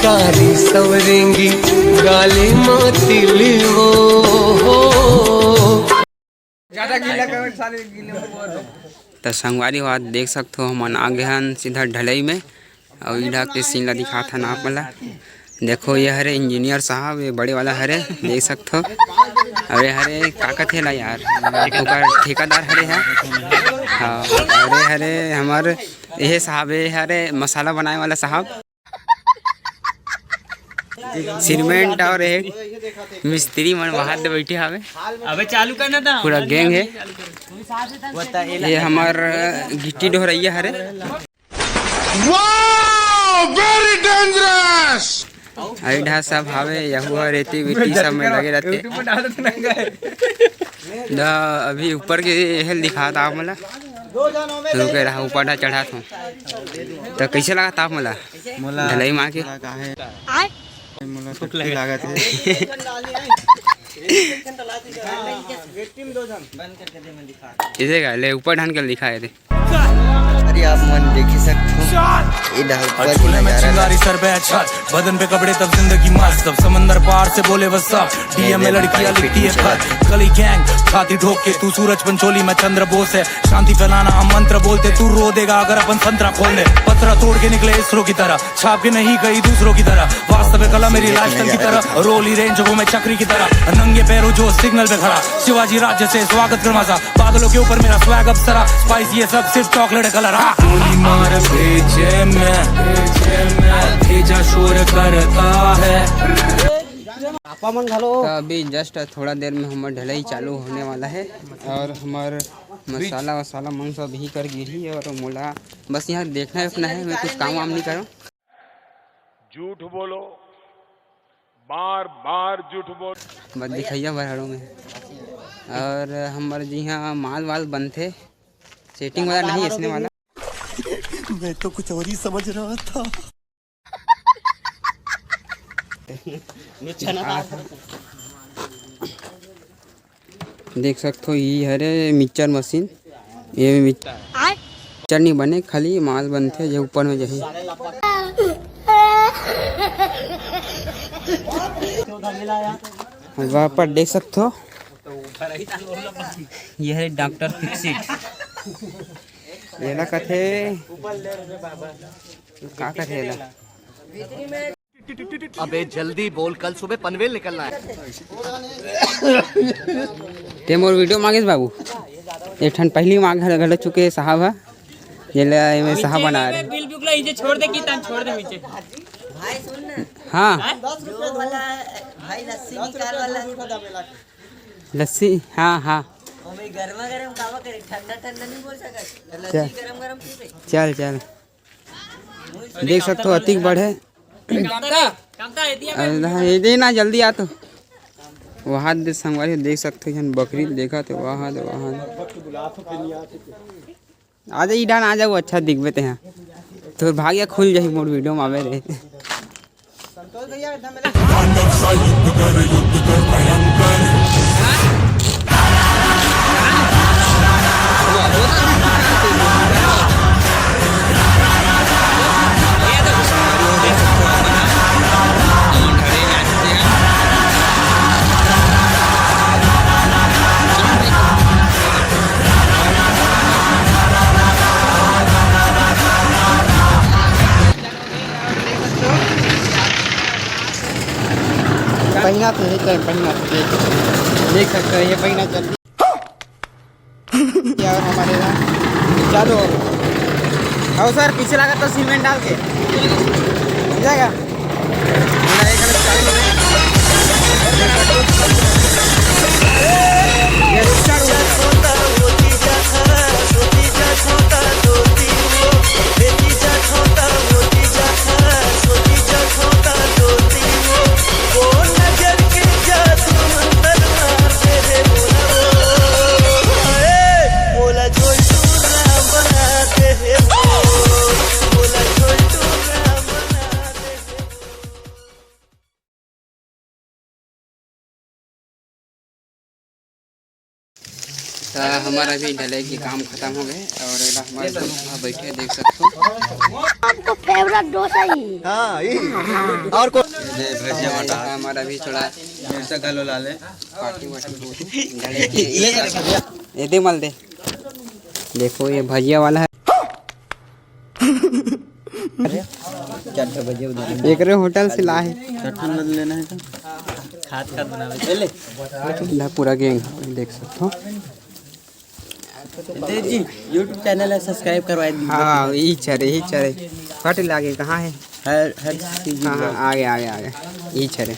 गाली सवरेंगी गाली मातिली वो ज्यादा गीला कर साले गीले। तो संगवारी बात देख सकते हो, हम आ गए हैं सीधा ढलई में और इधर के सीन ला दिखा था ना वाला। देखो ये हरे इंजीनियर साहब, ये बड़े वाला हरे देख सकते हो। अरे हरे काकत है ला यार, ठेकेदार हरे है। हाँ अरे हरे हमारे ये साहब है, हरे मसाला बनाने वाला साहब, सीमेंट और एक मिस्त्री मन बाहर दे बैठे हवे। अबे चालू करना था, पूरा गैंग है। ये हमार गिट्टी ढोरैया हरे। Very dangerous. ऐडा सब हवे, यहुआ रेती विटी सब में लगे रहते। अभी ऊपर के हेल दिखा था आप मला, रुके रहा ऊपर चढ़ा था। तो कैसे लगा था आप मला ढलाई माँ के? लागत है। इसे का ले ऊपर ढान कर दिखाए थे। अरे आप मन देख ही सकते हो, सर पे अच्छा बदन पे कपड़े तब जिंदगी मस्त, तब समंदर पार से बोले बस सब डीएम में लड़कियां लिखती है खत। गली गैंग छाती ठोक के तू सूरज पंचोली में चंद्र बोस है, शांति फैलाना हम मंत्र बोलते, तू रो देगा अगर अपन संतरा खोल दे। पत्रा तोड़ के निकले इसरो की तरह, छाप के नहीं गई दूसरों की तरह, वास्तव कला मेरी लाइफस्टाइल की तरह, रोली रेंज वो मैं चक्री की तरह, नंगे पैरों जो सिग्नल पे खड़ा, शिवाजी राज्य से स्वागत कर मजा, बादलों के ऊपर मेरा स्वैग अप्सरा, स्पाइस ये सब सिर्फ चॉकलेट कलर। गोली मार भेजे में भेजा शोर करता है। तो अभी जस्ट थोड़ा देर में हमारा ढलाई चालू होने वाला है और हमार मसाला वसाला मन सब ही कर गिरी और मोला बस यहाँ देखना रखना है, मैं कुछ काम वाम नहीं करूँ। झूठ बोलो, बार बार झूठ बोल, बस दिखाइया बरहड़ों में। और हमारे जी यहाँ माल वाल बनते, सेटिंग वाला नहीं इसने वाला। मैं तो कुछ और ही समझ रहा था। देख सकते हो ये हरे मिक्सचर मशीन, ये मिक्सचर नहीं बने, खाली माल बनते जो ऊपर में जही। वहाँ पर देख सकते हो ये है डॉक्टर फिक्सिट। ये ला कथे का कथे ला? अबे जल्दी बोल, कल सुबह पनवेल निकलना है। ते मोर वीडियो मांगे बाबू, एक ठन पहली मांग घड़ चुके साहब है, ये ले में साहब बना रहे। बिल बुकला इजे छोड़ दे, की छोड़ दे नीचे। भाई सुन ना, हाँ 10 रुपए वाला भाई लस्सी निकाल वाला लस्सी, हाँ हाँ गरमा गरम कावा करे, ठंडा ठंडा नहीं बोल सकत, लस्सी गरम गरम पीबे। चल चल देख सकते हो अतिक बढ़े ये ना जल्दी आ। तो वहाँ दे संगवारी देख सकते हो, बकरी देखा तो वहाँ आ जाइए डान आ जाओ, अच्छा दिखबे ते हैं तो भाग्य खुल जाही मोर वीडियो में आवे रहे। पहिना तो है, पहिना तो देख सकते हो, ये पहिना चल क्या हमारे चालू हो गया। और सर पीछे लगा तो सीमेंट डाल के जाएगा। तो हमारा भी ढलाई की काम खत्म हो गए और एला हमारे दोस्त बैठे देख सकते हो। आपका फेवरेट डोसा ही और को हमारा भी थोड़ा पार्टी वार्टी ये दे मल दे। देखो ये भजिया वाला है एक होटल से लाए लेना है खाद बनावे पूरा गैंग देख सकते हो। जी यूट्यूब चैनल है सब्सक्राइब करवाए हाँ यही चरे फट लागे कहाँ है हर हाँ आगे आगे आगे यही चरे।